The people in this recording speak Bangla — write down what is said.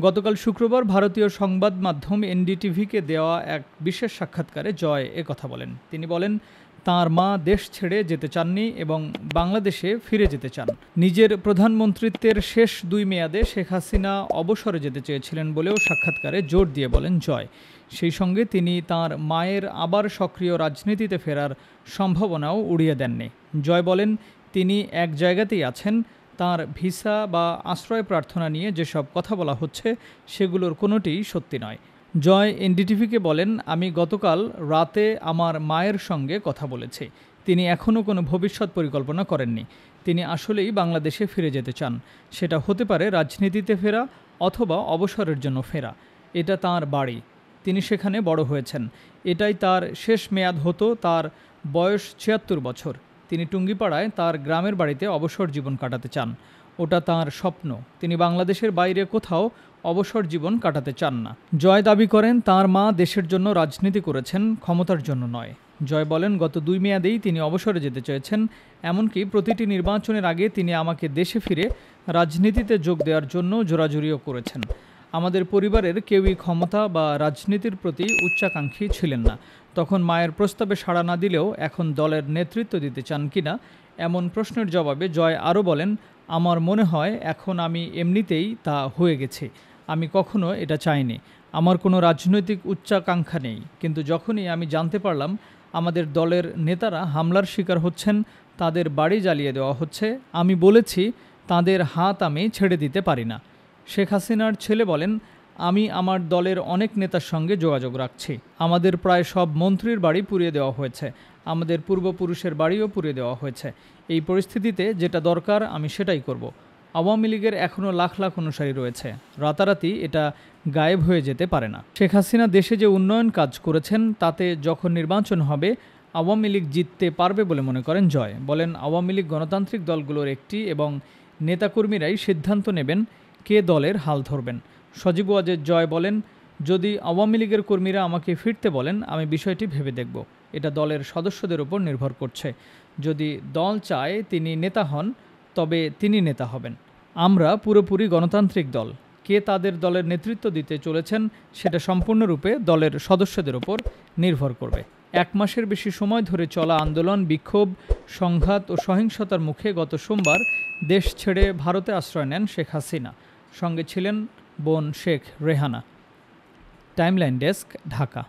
গতকাল শুক্রবার ভারতীয় সংবাদ মাধ্যম এনডিটিভিকে দেওয়া এক বিশেষ সাক্ষাৎকারে জয় একথা বলেন। তিনি বলেন, তাঁর মা দেশ ছেড়ে যেতে চাননি এবং বাংলাদেশে ফিরে যেতে চান। নিজের প্রধানমন্ত্রিত্বের শেষ 2 মেয়াদে শেখ হাসিনা অবসরে যেতে চেয়েছিলেন বলেও সাক্ষাৎকারে জোর দিয়ে বলেন জয়। সেই সঙ্গে তিনি তাঁর মায়ের আবার সক্রিয় রাজনীতিতে ফেরার সম্ভাবনাও উড়িয়ে দেননি। জয় বলেন, তিনি এক জায়গাতেই আছেন। তাঁর ভিসা বা আশ্রয় প্রার্থনা নিয়ে যেসব কথা বলা হচ্ছে সেগুলোর কোনোটিই সত্যি নয়। জয় এনডিটিভিকে বলেন, আমি গতকাল রাতে আমার মায়ের সঙ্গে কথা বলেছি। তিনি এখনও কোনো ভবিষ্যৎ পরিকল্পনা করেননি। তিনি আসলেই বাংলাদেশে ফিরে যেতে চান। সেটা হতে পারে রাজনীতিতে ফেরা অথবা অবসরের জন্য ফেরা। এটা তাঁর বাড়ি, তিনি সেখানে বড় হয়েছেন। এটাই তার শেষ মেয়াদ হতো। তার বয়স ৭৬ বছর। তিনি টুঙ্গিপাড়ায় তার গ্রামের বাড়িতে অবসর জীবন কাটাতে চান। ওটা তাঁর স্বপ্ন। তিনি বাংলাদেশের বাইরে কোথাও অবসর জীবন কাটাতে চান না। জয় দাবি করেন, তাঁর মা দেশের জন্য রাজনীতি করেছেন, ক্ষমতার জন্য নয়। জয় বলেন, গত 2 মেয়াদেই তিনি অবসরে যেতে চেয়েছেন। এমনকি প্রতিটি নির্বাচনের আগে তিনি আমাকে দেশে ফিরে রাজনীতিতে যোগ দেওয়ার জন্য জোরাজুরিও করেছেন। আমাদের পরিবারের কেউই ক্ষমতা বা রাজনীতির প্রতি উচ্চাকাঙ্ক্ষী ছিলেন না। তখন মায়ের প্রস্তাবে সাড়া না দিলেও এখন দলের নেতৃত্ব দিতে চান কিনা এমন প্রশ্নের জবাবে জয় আরও বলেন, আমার মনে হয় এখন আমি এমনিতেই তা হয়ে গেছি। আমি কখনো এটা চাইনি। আমার কোনো রাজনৈতিক উচ্চাকাঙ্ক্ষা নেই। কিন্তু যখনই আমি জানতে পারলাম আমাদের দলের নেতারা হামলার শিকার হচ্ছেন, তাদের বাড়ি জ্বালিয়ে দেওয়া হচ্ছে, আমি বলেছি তাদের হাত আমি ছেড়ে দিতে পারি না। শেখ হাসিনার ছেলে বলেন, আমি আমার দলের অনেক নেতার সঙ্গে যোগাযোগ রাখছি। আমাদের প্রায় সব মন্ত্রীর বাড়ি পুড়িয়ে দেওয়া হয়েছে। আমাদের পূর্বপুরুষের বাড়িও পুড়িয়ে দেওয়া হয়েছে। এই পরিস্থিতিতে যেটা দরকার আমি সেটাই করব। আওয়ামী লীগের এখনও লাখ লাখ অনুসারী রয়েছে। রাতারাতি এটা গায়েব হয়ে যেতে পারে না। শেখ হাসিনা দেশে যে উন্নয়ন কাজ করেছেন তাতে যখন নির্বাচন হবে আওয়ামী লীগ জিততে পারবে বলে মনে করেন জয়। বলেন, আওয়ামী লীগ গণতান্ত্রিক দলগুলোর একটি এবং নেতাকর্মীরাই সিদ্ধান্ত নেবেন কে দলের হাল ধরবেন। সজীব ওয়াজেদ জয় বলেন, যদি আওয়ামী লীগের কর্মীরা আমাকে ফিরতে বলেন আমি বিষয়টি ভেবে দেখব। এটা দলের সদস্যদের উপর নির্ভর করছে। যদি দল চায় তিনি নেতা হন তবে তিনি নেতা হবেন। আমরা পুরোপুরি গণতান্ত্রিক দল। কে তাদের দলের নেতৃত্ব দিতে চলেছেন সেটা সম্পূর্ণরূপে দলের সদস্যদের উপর নির্ভর করবে। 1 মাসের বেশি সময় ধরে চলা আন্দোলন, বিক্ষোভ, সংঘাত ও সহিংসতার মুখে গত সোমবার দেশ ছেড়ে ভারতে আশ্রয় নেন শেখ হাসিনা। সঙ্গে ছিলেন বোন শেখ রেহানা। Timeline desk, Dhaka.